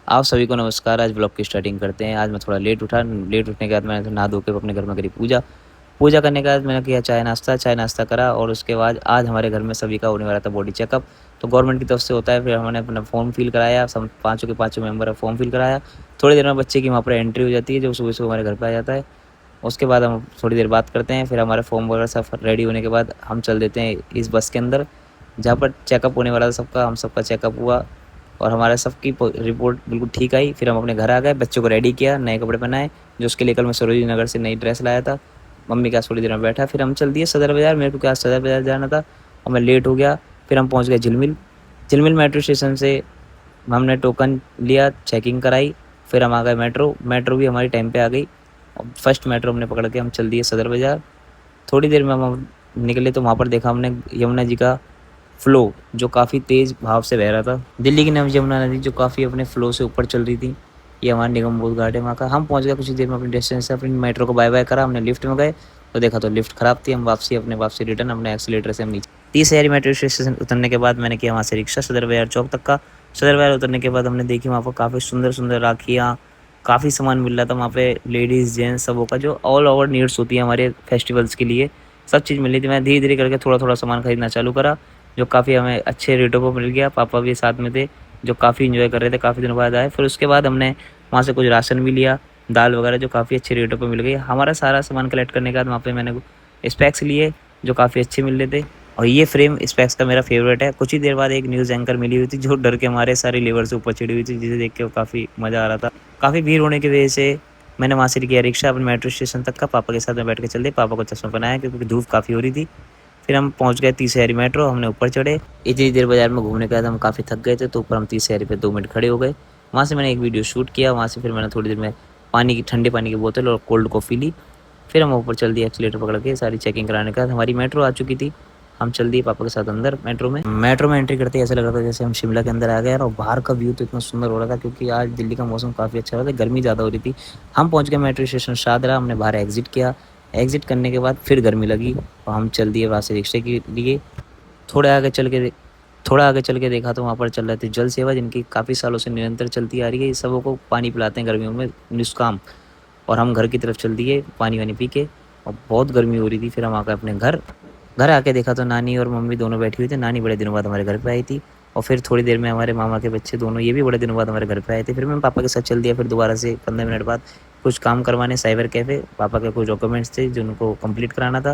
आप सभी को नमस्कार। आज ब्लॉग की स्टार्टिंग करते हैं। आज मैं थोड़ा लेट उठा। लेट उठने के बाद मैंने नहा धो के अपने घर में करी पूजा। पूजा करने के बाद मैंने किया चाय नाश्ता करा और उसके बाद आज हमारे घर में सभी का होने वाला था बॉडी चेकअप। तो गवर्नमेंट की तरफ से होता है। फिर हमने अपना फॉर्म फिल कराया। सब पाँचों के पाँचों मेंबर का फॉर्म फिल कराया। थोड़ी देर में बच्चे की वहाँ पर एंट्री हो जाती है, जो सुबह सुबह हमारे घर पर आ जाता है। उसके बाद हम थोड़ी देर बात करते हैं। फिर हमारे फॉर्म वगैरह सब रेडी होने के बाद हम चल देते हैं इस बस के अंदर, जहाँ पर चेकअप होने वाला था सबका। हम सबका चेकअप हुआ और हमारे सबकी रिपोर्ट बिल्कुल ठीक आई। फिर हम अपने घर आ गए, बच्चों को रेडी किया, नए कपड़े पहनाए, जो उसके लिए कल मैं सरोजिनी नगर से नई ड्रेस लाया था। मम्मी के साथ थोड़ी देर में बैठा, फिर हम चल दिए सदर बाज़ार। मेरे को क्या सदर बाज़ार जाना था और मैं लेट हो गया। फिर हम पहुँच गए झिलमिल। झिलमिल मेट्रो स्टेशन से हमने टोकन लिया, चेकिंग कराई। फिर हम आ गए मेट्रो। मेट्रो भी हमारी टाइम पे आ गई और फर्स्ट मेट्रो हमने पकड़ के हम चल दिए सदर बाज़ार। थोड़ी देर में हम निकले तो वहाँ पर देखा हमने यमुना जी का फ्लो, जो काफ़ी तेज़ भाव से बह रहा था। दिल्ली की नव यमुना नदी जो काफ़ी अपने फ्लो से ऊपर चल रही थी। ये हमारा निगम बोध घाट है वहाँ का। हम पहुँच गए कुछ ही देर में अपनी डेस्टिनेशन से। अपनी मेट्रो को बाय बाय करा। हमने लिफ्ट में गए तो देखा तो लिफ्ट ख़राब थी। हम वापसी रिटर्न अपने एक्सीलेटर से हम नीचे 30 मेट्रो स्टेशन उतरने के बाद मैंने किया वहाँ से रिक्शा सदर बाज़ार चौक तक का। सदर बाज़ार उतरने के बाद हमने देखी वहाँ पर काफ़ी सुंदर सुंदर राखियाँ, काफ़ी सामान मिल रहा था वहाँ पे। लेडीज़ जेंट्स सबों का जो ऑल ओवर नीड्स होती है हमारे फेस्टिवल्स के लिए, सब चीज़ मिल रही थी। मैं धीरे धीरे करके थोड़ा थोड़ा सामान खरीदना चालू करा, जो काफ़ी हमें अच्छे रेटों पर मिल गया। पापा भी साथ में थे, जो काफ़ी इन्जॉय कर रहे थे, काफ़ी दिनों बाद आए। फिर उसके बाद हमने वहाँ से कुछ राशन भी लिया, दाल वगैरह, जो काफ़ी अच्छे रेटों पे मिल गई। हमारा सारा सामान कलेक्ट करने के बाद वहाँ पे मैंने स्पेक्स लिए, जो काफ़ी अच्छे मिल रहे थे। और ये फ्रेम स्पेक्स का मेरा फेवरेट है। कुछ ही देर बाद एक न्यूज़ एंकर मिली हुई थी, जो डर के हमारे सारे लीवर से ऊपर चढ़ी हुई थी, जिसे देख के वो काफ़ी मज़ा आ रहा था। काफ़ी भीड़ होने की वजह से मैंने वहाँ से किया रिक्शा अपने मेट्रो स्टेशन तक का। पापा के साथ में बैठ के चल दिए। पापा को चश्मा पहनाया क्योंकि धूप काफ़ी हो रही थी। फिर हम पहुंच गए तीसहरी मेट्रो। हमने ऊपर चढ़े। इतनी देर बाजार में घूमने के बाद हम काफ़ी थक गए थे, तो ऊपर हम तीसहरी पे 2 मिनट खड़े हो गए। वहाँ से मैंने एक वीडियो शूट किया। वहाँ से फिर मैंने थोड़ी देर में पानी की, ठंडे पानी की बोतल और कोल्ड कॉफ़ी ली। फिर हम ऊपर चल दिए एक्सीलेटर पकड़ के। सारी चेकिंग कराने के बाद हमारी मेट्रो आ चुकी थी। हम चल दिए पापा के साथ अंदर मेट्रो में। मेट्रो में एंट्री करते ही ऐसा लग रहा था जैसे हम शिमला के अंदर आ गए। और बाहर का व्यू तो इतना सुंदर हो रहा था, क्योंकि आज दिल्ली का मौसम काफ़ी अच्छा हो रहा था, गर्मी ज़्यादा हो रही थी। हम पहुँच गए मेट्रो स्टेशन शादरा। हमने बाहर एग्जिट किया। एग्जिट करने के बाद फिर गर्मी लगी और हम चल दिए वहाँ से रिक्शे के लिए। थोड़े आगे चल के थोड़ा आगे चल के देखा तो वहाँ पर चल रहे थे जल सेवा, जिनकी काफ़ी सालों से निरंतर चलती आ रही है। ये सबों को पानी पिलाते हैं गर्मियों में निष्काम। और हम घर की तरफ चल दिए पानी वानी पी के। और बहुत गर्मी हो रही थी। फिर हम आ गए अपने घर। घर आके देखा तो नानी और मम्मी दोनों बैठी हुई थी। नानी बड़े दिनों बाद हमारे घर पे आई थी। और फिर थोड़ी देर में हमारे मामा के बच्चे दोनों, ये भी बड़े दिनों बाद हमारे घर पे आए थे। फिर मैं पापा के साथ चल दिया। फिर दोबारा से 15 मिनट बाद कुछ काम करवाने साइबर कैफ़े। पापा के कुछ डॉक्यूमेंट्स थे जिनको कंप्लीट कराना था।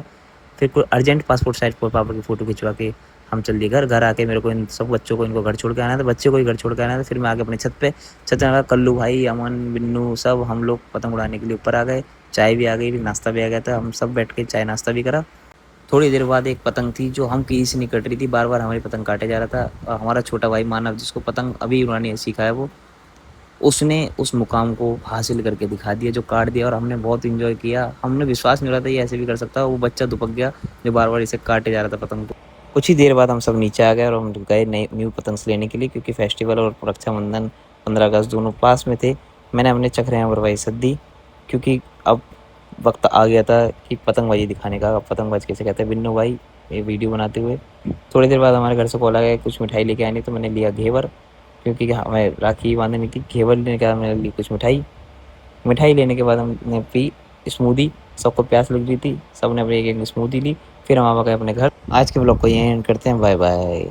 फिर कोई अर्जेंट पासपोर्ट साइज़ पापा की फ़ोटो खिंचवा के हम चल दिए घर। घर आके मेरे को इन सब बच्चों को, इनको घर छोड़ के आना था, बच्चे को ही घर छोड़ के आना था। फिर मैं आके अपने छत पे, छत में लगा कल्लू भाई, अमन, बिन्नू, सब हम लोग पतंग उड़ाने के लिए ऊपर आ गए। चाय भी आ गई, नाश्ता भी आ गया था। हम सब बैठ के चाय नाश्ता भी करा। थोड़ी देर बाद एक पतंग थी जो हम कहीं से नहीं कट रही थी, बार बार हमारी पतंग काटे जा रहा था। और हमारा छोटा भाई मानव, जिसको पतंग अभी उड़ानी सीखा है, वो उसने उस मुकाम को हासिल करके दिखा दिया, जो काट दिया। और हमने बहुत इंजॉय किया। हमने विश्वास नहीं हो रहा था ये ऐसे भी कर सकता है। वो बच्चा दुपक गया जो बार बार इसे काटे जा रहा था पतंग को। कुछ ही देर बाद हम सब नीचे आ गए और हम गए नई न्यू पतंग लेने के लिए, क्योंकि फेस्टिवल और रक्षाबंधन 15 अगस्त दोनों पास में थे। मैंने अपने चक्र यहाँ भरवाई सद्दी, क्योंकि अब वक्त आ गया था कि पतंगबाजी दिखाने का। अब पतंगबाज कैसे कहते हैं, बिन्नू भाई ये वीडियो बनाते हुए। थोड़ी देर बाद हमारे घर से कॉल आ गया कुछ मिठाई लेके आनी, तो मैंने लिया घेवर, क्योंकि हमें राखी बांधनी थी। घेवर लेने के बाद मैंने ली कुछ मिठाई। मिठाई लेने के बाद हमने पी स्मूदी। सबको प्यास लग रही थी, सबने अपनी एक एक स्मूदी ली। फिर हम आ गए अपने घर। आज के ब्लॉग को यहीं एंड करते हैं। Bye bye.